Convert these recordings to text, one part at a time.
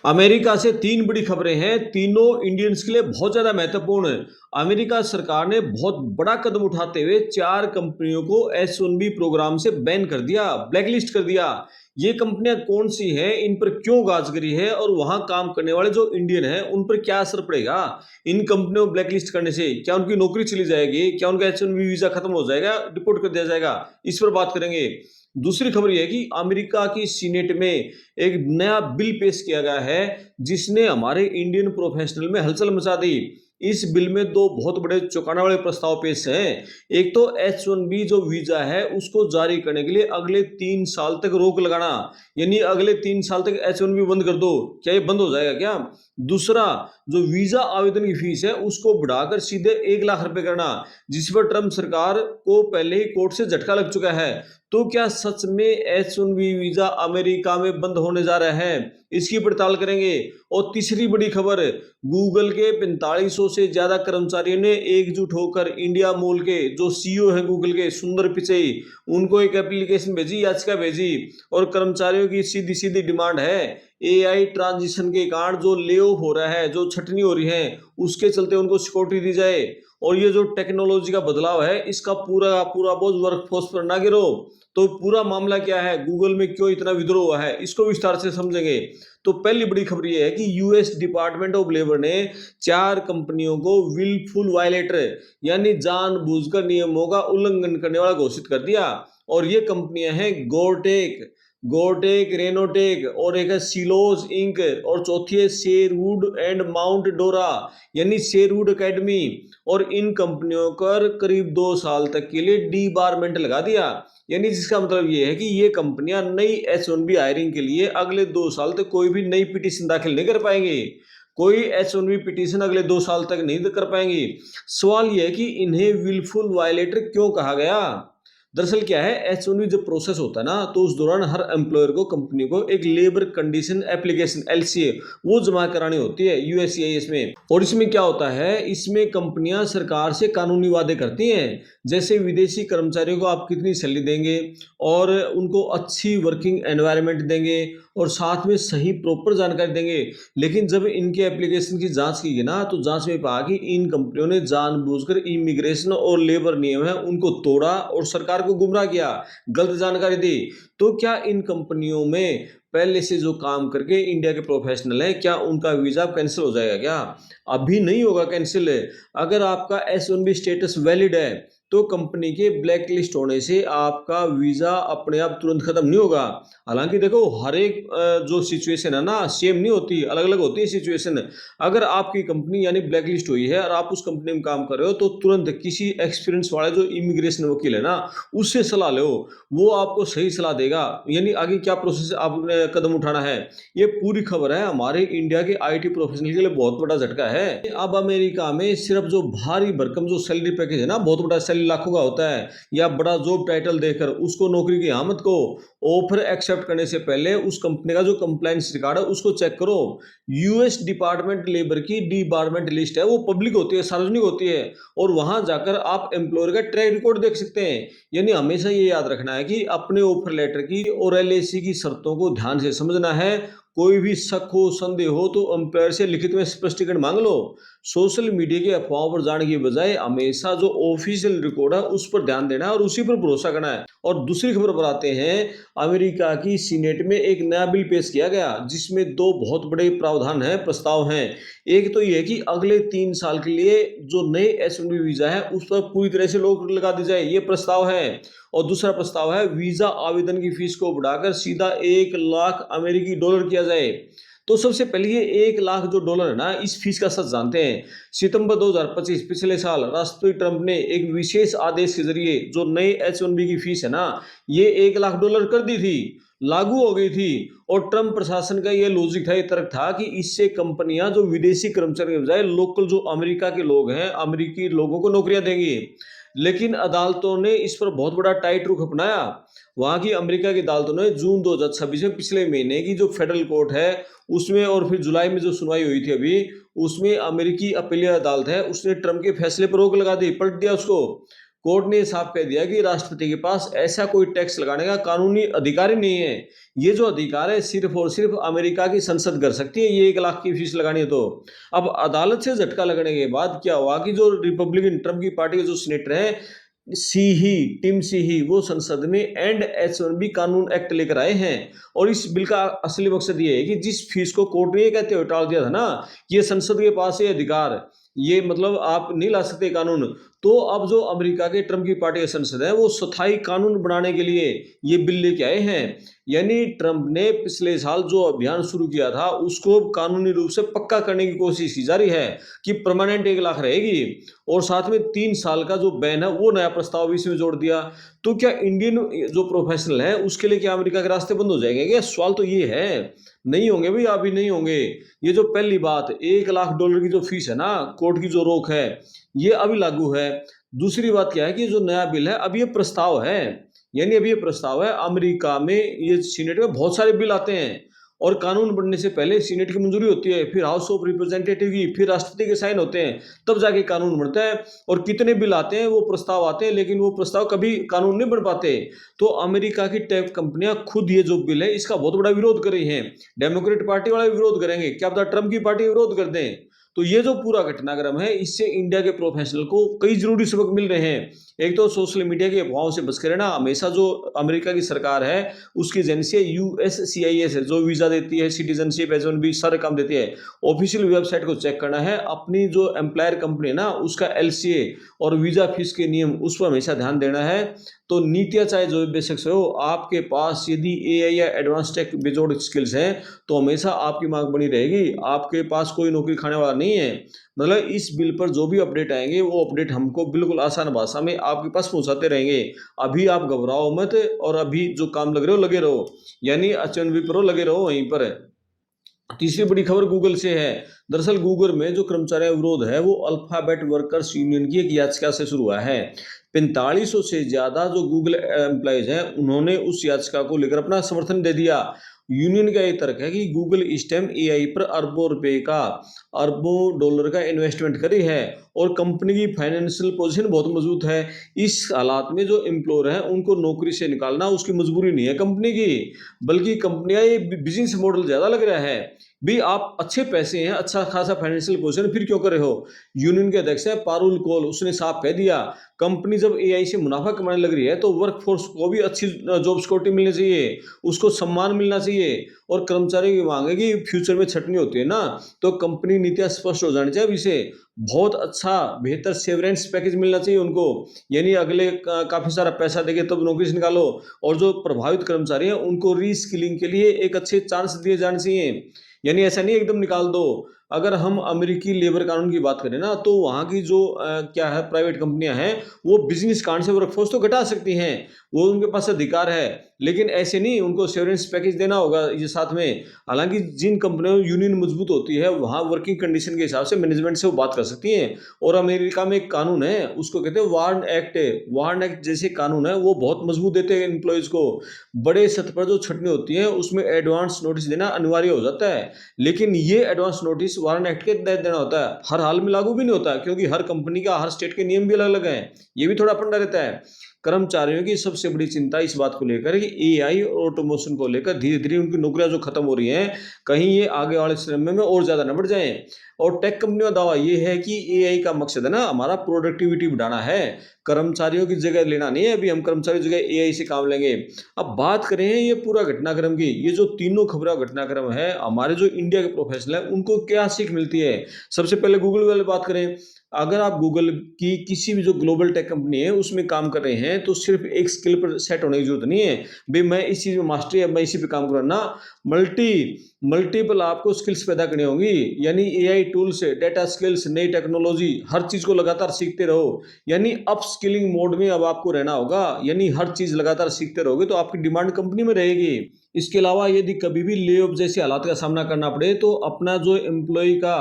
America से तीन बड़ी खबरें हैं, तीनों इंडियंस के लिए बहुत ज्यादा महत्वपूर्ण है। अमेरिका सरकार ने बहुत बड़ा कदम उठाते हुए चार कंपनियों को H1B प्रोग्राम से बैन कर दिया, ब्लैकलिस्ट कर दिया। ये कंपनियां कौन सी हैं, इन पर क्यों गाजगरी है और वहां काम करने वाले जो इंडियन हैं उन पर क्या असर पड़ेगा इन कंपनियों को ब्लैकलिस्ट करने से? क्या उनकी नौकरी चली जाएगी? क्या उनका H1B वीजा खत्म हो जाएगा, डिपोर्ट कर दिया जाएगा? इस पर बात करेंगे। दूसरी खबर यह है कि अमेरिका की सीनेट में एक नया बिल पेश किया गया है जिसने हमारे इंडियन प्रोफेशनल में हलचल मचा दी। इस बिल में दो बहुत बड़े चौंकाने वाले प्रस्ताव पेश हैं। एक तो H1B जो वीजा है उसको जारी करने के लिए अगले 3 साल तक रोक लगाना, यानी अगले 3 साल तक H1B बंद कर दो। क्या ये बंद हो जाएगा क्या? दूसरा, जो वीजा आवेदन की फीस है उसको बढ़ाकर सीधे 1 लाख रुपए करना, जिस पर ट्रंप सरकार को पहले ही कोर्ट से झटका लग चुका है। तो क्या सच में H1B वीजा अमेरिका में बंद होने जा रहा है? इसकी पड़ताल करेंगे। और तीसरी बड़ी खबर, गूगल के 4500 से ज्यादा कर्मचारियों ने एकजुट होकर इंडिया मूल के जो सीईओ हैं गूगल के, सुंदर पिचई, उनको एक एप्लीकेशन भेजी, याचिका भेजी। और कर्मचारियों की सीधी सीधी डिमांड है, एआई ट्रांजिशन के कारण जो ले ऑफ हो रहा है, जो छटनी हो रही है, उसके चलते उनको सिक्योरिटी दी जाए। और ये जो टेक्नोलॉजी का बदलाव है इसका पूरा पूरा बोझ वर्कफोर्स पर ना गिरो। तो पूरा मामला क्या है, गूगल में क्यों इतना विद्रोह हुआ है, इसको विस्तार से समझेंगे। तो पहली बड़ी खबर यह है कि यूएस डिपार्टमेंट ऑफ लेबर ने चार कंपनियों को विलफुल वायलेटर यानी जानबूझकर नियमों का उल्लंघन करने वाला घोषित कर दिया। और ये कंपनियां हैं गोरटेक, रेनोटेक, और एक है सिलोज इंक, और चौथी है शेरवुड एंड माउंट डोरा यानी शेरवुड एकेडमी। और इन कंपनियों पर करीब 2 साल तक के लिए डीबारमेंट लगा दिया, यानी जिसका मतलब ये है कि ये कंपनियां नई H1B हायरिंग के लिए अगले 2 साल तक कोई भी नई पिटीशन दाखिल नहीं कर पाएंगे। कोई H1B पिटीशन अगले 2 साल तक नहीं कर पाएंगे। सवाल यह है कि इन्हें विलफुल वायलेटर क्यों कहा गया? दरअसल क्या है, H1B जब प्रोसेस होता है ना तो उस दौरान हर एम्प्लॉयर को, कंपनी को एक लेबर कंडीशन एप्लीकेशन LCA वो जमा करानी होती है USCIS में। और इसमें क्या होता है, इसमें कंपनियां सरकार से कानूनी वादे करती हैं, जैसे विदेशी कर्मचारियों को आप कितनी सैलरी देंगे और उनको अच्छी वर्किंग एनवायरनमेंट देंगे और साथ में सही प्रॉपर जानकारी देंगे। लेकिन जब इनके एप्लीकेशन की जांच की गई ना तो जांच में पाया कि इन कंपनियों ने जानबूझकर इमिग्रेशन और लेबर नियम है उनको तोड़ा और सरकार को गुमराह किया, गलत जानकारी दी। तो क्या इन कंपनियों में पहले से जो काम करके इंडिया के प्रोफेशनल हैं, क्या उनका वीजा कैंसिल हो जाएगा क्या? अभी नहीं होगा कैंसिल। अगर आपका H1B स्टेटस वैलिड है तो कंपनी के ब्लैक लिस्ट होने से आपका वीजा अपने आप तुरंत खत्म नहीं होगा। हालांकि देखो, हर एक जो सिचुएशन है ना सेम नहीं होती, अलग अलग होती है सिचुएशन। अगर आपकी कंपनी यानी ब्लैक लिस्ट हुई है और आप उस कंपनी में काम कर रहे हो तो तुरंत किसी एक्सपीरियंस वाले जो इमिग्रेशन वकील है ना उससे सलाह लो, वो आपको सही सलाह देगा, यानी आगे क्या प्रोसेस आपने कदम उठाना है। ये पूरी खबर है हमारे इंडिया के IT प्रोफेशनल के लिए बहुत बड़ा झटका है। अब अमेरिका में सिर्फ जो भारी भरकम जो सैलरी पैकेज है ना, बहुत बड़ा सैलरी लाखों का होता है, या बड़ा जॉब टाइटल देकर उसको नौकरी की आमद को ऑफर एक्सेप्ट करने से पहले उस कंपनी का जो कंप्लायंस रिकॉर्ड है उसको चेक करो। यूएस डिपार्टमेंट लेबर की डिपार्टमेंट लिस्ट है वो पब्लिक होती है, सार्वजनिक होती है, और वहां जाकर आप एम्प्लॉयर का ट्रैक रिकॉर्ड देख सकते हैं। यानी हमेशा ये याद रखना है कि अपने ऑफर लेटर की और LAC की शर्तों को ध्यान से समझना है। कोई भी शक हो, संदेह हो तो एम्प्लॉयर से लिखित में स्पष्टीकरण मांग लो। सोशल मीडिया के अफवाहों पर जाने की बजाय हमेशा जो ऑफिशियल रिकॉर्ड है उस पर ध्यान देना है और उसी पर भरोसा करना है। और दूसरी खबर पर आते हैं, अमेरिका की सीनेट में एक नया बिल पेश किया गया जिसमें दो बहुत बड़े प्रावधान हैं, प्रस्ताव हैं। एक तो यह कि अगले 3 साल के लिए जो नए H1B वीजा है उस पर पूरी तरह से रोक लगा दी जाए, ये प्रस्ताव है। और दूसरा प्रस्ताव है वीजा आवेदन की फीस को बढ़ाकर सीधा 1 लाख अमेरिकी डॉलर किया जाए। तो सबसे पहले ये 1 लाख जो डॉलर है ना, इस फीस का सच जानते हैं। सितंबर 2025 पिछले साल राष्ट्रपति ट्रंप ने एक विशेष आदेश के जरिए जो नए H1B की फीस है ना, ये 1 लाख डॉलर कर दी थी, लागू हो गई थी। और ट्रंप प्रशासन का ये लॉजिक था, ये तर्क था कि इससे कंपनियां जो विदेशी कर्मचारी के बजाय लोकल जो अमेरिका के लोग हैं, अमेरिकी लोगों को नौकरियां देंगी। लेकिन अदालतों ने इस पर बहुत बड़ा टाइट रुख अपनाया। वहां की अमेरिका की अदालतों ने जून 2026 में, पिछले महीने की जो फेडरल कोर्ट है उसमें, और फिर जुलाई में जो सुनवाई हुई थी अभी, उसमें अमेरिकी अपीलीय अदालत है उसने ट्रंप के फैसले पर रोक लगा दी, पलट दिया उसको। कोर्ट ने साफ कह दिया कि राष्ट्रपति के पास ऐसा कोई टैक्स लगाने का कानूनी अधिकार ही नहीं है। ये जो अधिकार है सिर्फ और सिर्फ अमेरिका की संसद कर सकती है, ये 1 लाख की फीस लगानी है तो। अब अदालत से झटका लगने के बाद क्या हुआ कि जो रिपब्लिकन ट्रम्प की पार्टी के जो सीनेटर हैं, टिम सीही, वो संसद में एंड H-1B कानून एक्ट लेकर आए हैं। और इस बिल का असली मकसद ये है कि जिस फीस को कोर्ट ने ये कहते हुए टाल दिया था ना, ये संसद के पास ये अधिकार, ये मतलब आप नहीं ला सकते कानून, तो अब जो अमेरिका के ट्रम्प की पार्टी के संसद है वो स्थायी कानून बनाने के लिए ये बिल लेके आए हैं। यानी ट्रम्प ने पिछले साल जो अभियान शुरू किया था उसको कानूनी रूप से पक्का करने की कोशिश की जा रही है कि परमानेंट 1 लाख रहेगी, और साथ में 3 साल का जो बैन है वो नया प्रस्ताव भी इसमें जोड़ दिया। तो क्या इंडियन जो प्रोफेशनल है उसके लिए क्या अमेरिका के रास्ते बंद हो जाएंगे? क्या सवाल तो ये है। नहीं होंगे भाई, अभी नहीं होंगे। ये जो पहली बात $1 लाख की जो फीस है ना, कोर्ट की जो रोक है, ये अभी लागू है। दूसरी बात क्या है कि जो नया बिल है अभी ये प्रस्ताव है, यानी अभी ये प्रस्ताव है। अमेरिका में ये सीनेट में बहुत सारे बिल आते हैं और कानून बनने से पहले सीनेट की मंजूरी होती है, फिर हाउस ऑफ रिप्रेजेंटेटिव की, फिर राष्ट्रपति के साइन होते हैं, तब जाके कानून बनता है। और कितने बिल आते हैं, वो प्रस्ताव आते हैं, लेकिन वो प्रस्ताव कभी कानून नहीं बन पाते। तो अमेरिका की टेक कंपनियां खुद ये जो बिल है इसका बहुत बड़ा विरोध कर रही हैं। डेमोक्रेट पार्टी वाले विरोध करेंगे, क्या पता ट्रम्प की पार्टी विरोध कर दें। तो ये जो पूरा घटनाक्रम है इससे इंडिया के प्रोफेशनल को कई जरूरी सबक मिल रहे हैं। एक तो सोशल मीडिया के अफवाहों से बच कर रहना। हमेशा जो अमेरिका की सरकार है उसकी एजेंसी है USCIS है, जो वीजा देती है, सिटीजनशिप, H-1B सारे काम देती है। ऑफिशियल वेबसाइट को चेक करना है। अपनी जो एम्प्लॉयर कंपनी है ना उसका LCA और वीजा फीस के नियम उस पर हमेशा ध्यान देना है। तो नीतियां चाहे जो बेशक से हो, आपके पास यदि AI या एडवांस टेक बेजोड़ स्किल्स हैं तो हमेशा आपकी मांग बनी रहेगी। आपके पास कोई नौकरी खाने वाला नहीं है। मतलब इस बिल पर जो भी अपडेट आएंगे वो अपडेट हमको बिल्कुल आसान भाषा में आपके पास पहुंचाते रहेंगे। अभी आप घबराओ मत, और अभी जो काम लग रहे हो लगे रहो, यानी H-1B पर लगे रहो वहीं पर। तीसरी बड़ी खबर गूगल से है। दरअसल गूगल में जो कर्मचारी विरोध है वो अल्फाबेट वर्कर्स यूनियन की एक याचिका से शुरू हुआ है। 4500 से ज्यादा जो गूगल एम्प्लॉइज हैं उन्होंने उस याचिका को लेकर अपना समर्थन दे दिया। यूनियन का ये तर्क है कि गूगल स्टेम AI पर अरबों डॉलर का इन्वेस्टमेंट करी है और कंपनी की फाइनेंशियल पोजीशन बहुत मजबूत है। इस हालात में जो एम्प्लॉयर हैं उनको नौकरी से निकालना उसकी मजबूरी नहीं है कंपनी की, बल्कि कंपनियां ये बिजनेस मॉडल ज्यादा लग रहा है। भी आप अच्छे पैसे हैं, अच्छा खासा फाइनेंशियल पोजीशन, फिर क्यों कर रहे हो? यूनियन के अध्यक्ष है पारुल कोल, उसने साफ कह दिया कंपनी जब AI से मुनाफा कमाने लग रही है तो वर्कफोर्स को भी अच्छी जॉब सिक्योरिटी मिलनी चाहिए, उसको सम्मान मिलना चाहिए। और कर्मचारियों की मांग है कि फ्यूचर में छटनी होती है ना, तो कंपनी नीतियां स्पष्ट हो जानी चाहिए। इसे बहुत अच्छा बेहतर सेवरेंस पैकेज मिलना चाहिए उनको, यानी अगले काफी सारा पैसा देके तब नौकरी से निकालो। और जो प्रभावित कर्मचारी हैं उनको रीस्किलिंग के लिए एक अच्छे चांस दिए जाने चाहिए, यानी ऐसा नहीं एकदम निकाल दो। अगर हम अमेरिकी लेबर कानून की बात करें ना तो वहाँ की जो क्या है प्राइवेट कंपनियां हैं वो बिजनेस कांड से वर्कफोर्स तो घटा सकती हैं, वो उनके पास अधिकार है, लेकिन ऐसे नहीं उनको सेवरेंस पैकेज देना होगा ये साथ में। हालांकि जिन कंपनियों में यूनियन मजबूत होती है वहाँ वर्किंग कंडीशन के हिसाब से मैनेजमेंट से वो बात कर सकती हैं। और अमेरिका में एक कानून है उसको कहते हैं वार्न एक्ट। वार्न एक्ट जैसे कानून है वो बहुत मजबूत देते हैं एम्प्लॉयज को। बड़े सतह पर जो छटनी होती है उसमें एडवांस नोटिस देना अनिवार्य हो जाता है, लेकिन ये एडवांस नोटिस वारंट एक्ट के तहत देना होता है, हर हाल में लागू भी नहीं होता क्योंकि हर कंपनी का हर स्टेट के नियम भी अलग अलग हैं। ये भी थोड़ा फंडा रहता है। कर्मचारियों की सबसे बड़ी चिंता इस बात को लेकर कि AI और ऑटोमेशन को लेकर धीरे धीरे उनकी नौकरियां जो खत्म हो रही हैं कहीं ये आगे वाले समय में और ज्यादा न बढ़ जाएं। और टेक कंपनियों का दावा ये है कि AI का मकसद है ना हमारा प्रोडक्टिविटी बढ़ाना है, कर्मचारियों की जगह लेना नहीं है। अभी हम कर्मचारियों की जगह AI से काम लेंगे। अब बात करें ये पूरा घटनाक्रम की, ये जो तीनों खबरें घटनाक्रम है हमारे जो इंडिया के प्रोफेशनल है उनको क्या सीख मिलती है? सबसे पहले गूगल वाले बात करें। अगर आप गूगल की किसी भी जो ग्लोबल टेक कंपनी है उसमें काम कर रहे हैं तो सिर्फ एक स्किल पर सेट होने की जरूरत नहीं है भाई मैं इस चीज में मास्टरी है मैं इसी पे काम करूँ ना। मल्टीपल आपको स्किल्स पैदा करनी होंगी, यानी AI टूल्स, डेटा स्किल्स, नई टेक्नोलॉजी, हर चीज को लगातार सीखते रहो। यानी अप स्किलिंग मोड में अब आपको रहना होगा, यानी हर चीज लगातार सीखते रहोगे तो आपकी डिमांड कंपनी में रहेगी। इसके अलावा यदि कभी भी ले ऑफ जैसे हालात का सामना करना पड़े तो अपना जो एम्प्लॉय का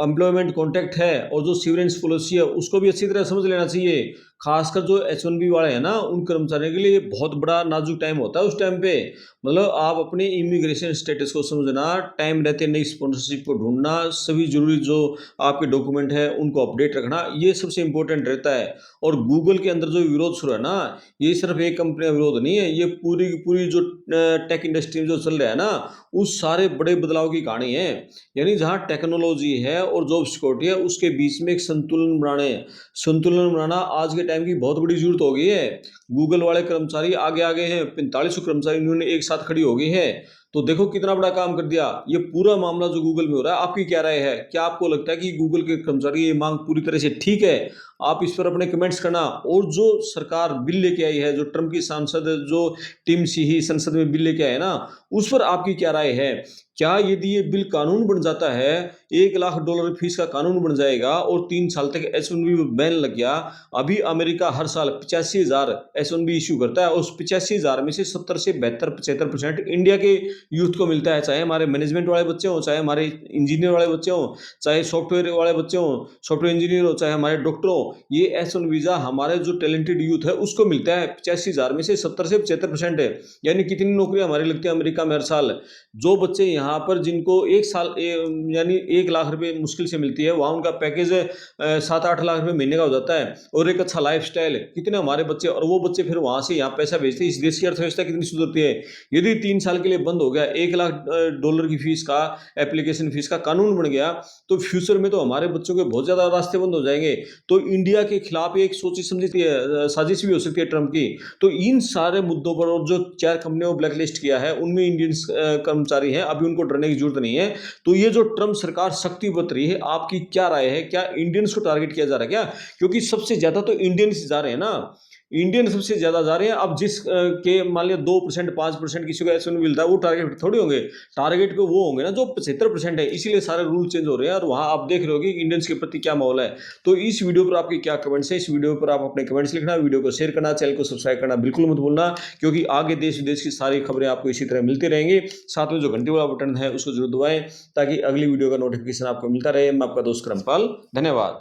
एम्प्लॉयमेंट कॉन्ट्रैक्ट है और जो सीवरेंस पॉलिसी है उसको भी अच्छी तरह समझ लेना चाहिए। खासकर जो H1B वाले हैं ना, उन कर्मचारियों के लिए बहुत बड़ा नाजुक टाइम होता है उस टाइम पे। मतलब आप अपने इमिग्रेशन स्टेटस को समझना, टाइम रहते नई स्पॉन्सरशिप को ढूंढना, सभी जरूरी जो आपके डॉक्यूमेंट है उनको अपडेट रखना, ये सबसे इंपॉर्टेंट रहता है। और गूगल के अंदर जो विरोध शुरू है ना, ये सिर्फ एक कंपनी का विरोध नहीं है, ये पूरी की पूरी जो टेक इंडस्ट्री में जो चल रहा है ना, उस सारे बड़े बदलाव की कहानी है। यानी जहाँ टेक्नोलॉजी है और जॉब सिक्योरिटी है, उसके बीच में एक संतुलन बनाना आज के टाइम की बहुत बड़ी जरूरत हो गई है। गूगल वाले कर्मचारी आगे आगे हैं, 4500 कर्मचारी इन्होंने एक साथ खड़ी हो गई है। तो देखो कितना बड़ा काम कर दिया। ये पूरा मामला जो गूगल में हो रहा है, आपकी क्या राय है? क्या आपको लगता है कि गूगल के कर्मचारी ये मांग पूरी तरह से ठीक है? आप इस पर अपने कमेंट्स करना। और जो सरकार बिल लेके आई है, जो ट्रम्प की सांसद जो टिम सीही संसद में बिल लेके आए ना, उस पर आपकी क्या राय है? क्या यदि ये बिल कानून बन जाता है, $1 लाख फीस का कानून बन जाएगा और 3 साल तक H1B बैन लग गया। अभी अमेरिका हर साल 85,000 H1B इश्यू करता है, उस 85,000 में से 70 से 72-75% इंडिया के यूथ को मिलता है। चाहे हमारे मैनेजमेंट वाले बच्चे हों, चाहे हमारे इंजीनियर वाले बच्चे हों, चाहे सॉफ्टवेयर वाले बच्चे हों, सॉफ्टवेयर इंजीनियर हो, चाहे हमारे डॉक्टर हो, ये H1 वीजा हमारे जो टैलेंटेड यूथ है उसको मिलता है। 85,000 में से 70 से 75% है। यानी कितनी नौकरियां हमारी लगती है अमेरिका में हर साल। जो बच्चे यहाँ पर जिनको एक साल यानी 1 लाख रुपए मुश्किल से मिलती है, वहाँ उनका पैकेज 7-8 लाख रुपए महीने का हो जाता है और एक अच्छा लाइफ स्टाइल। कितने हमारे बच्चे, और वो बच्चे फिर वहाँ से यहाँ पैसा भेजते हैं। इस देश की अर्थव्यवस्था कितनी सुधरती है। यदि 3 साल के लिए बंद हो गया, $1 लाख की फीस का, एप्लीकेशन फीस का कानून बन गया, तो फ्यूचर में तो हमारे बच्चों के बहुत ज्यादा रास्ते बंद हो जाएंगे। तो इंडिया के खिलाफ एक सोची समझी साजिश भी हो सकती है ट्रम्प की। तो इन सारे मुद्दों पर, और जो 4 कंपनियों को ब्लैकलिस्ट किया है उनमें इंडियन कर्मचारी हैं, अभी उनको डरने की जरूरत नहीं है। तो ये जो ट्रम्प सरकार सख्ती बरत रही है, आपकी क्या राय है? क्या इंडियंस को टारगेट किया जा रहा है क्या? क्योंकि सबसे ज्यादा तो इंडियंस जा रहे हैं ना, इंडियन सबसे ज्यादा जा रहे हैं। अब जिस के मान लिया 2% 5% किसी को ऐसा मिलता है, वो टारगेट थोड़ी होंगे। टारगेट पे वो होंगे ना जो 75% है। इसीलिए सारे रूल चेंज हो रहे हैं और वहां आप देख रहे हो कि इंडियंस के प्रति क्या माहौल है। तो इस वीडियो पर आपके क्या कमेंट्स है? इस वीडियो पर आप अपने कमेंट्स लिखना, वीडियो को शेयर करना, चैनल को सब्सक्राइब करना बिल्कुल मत भूलना, क्योंकि आगे देश विदेश की सारी खबरें आपको इसी तरह मिलती रहेंगी। साथ में जो घंटी वाला बटन है उसको जरूर दबाएं, ताकि अगली वीडियो का नोटिफिकेशन आपको मिलता रहे। मैं आपका दोस्त करमपाल, धन्यवाद।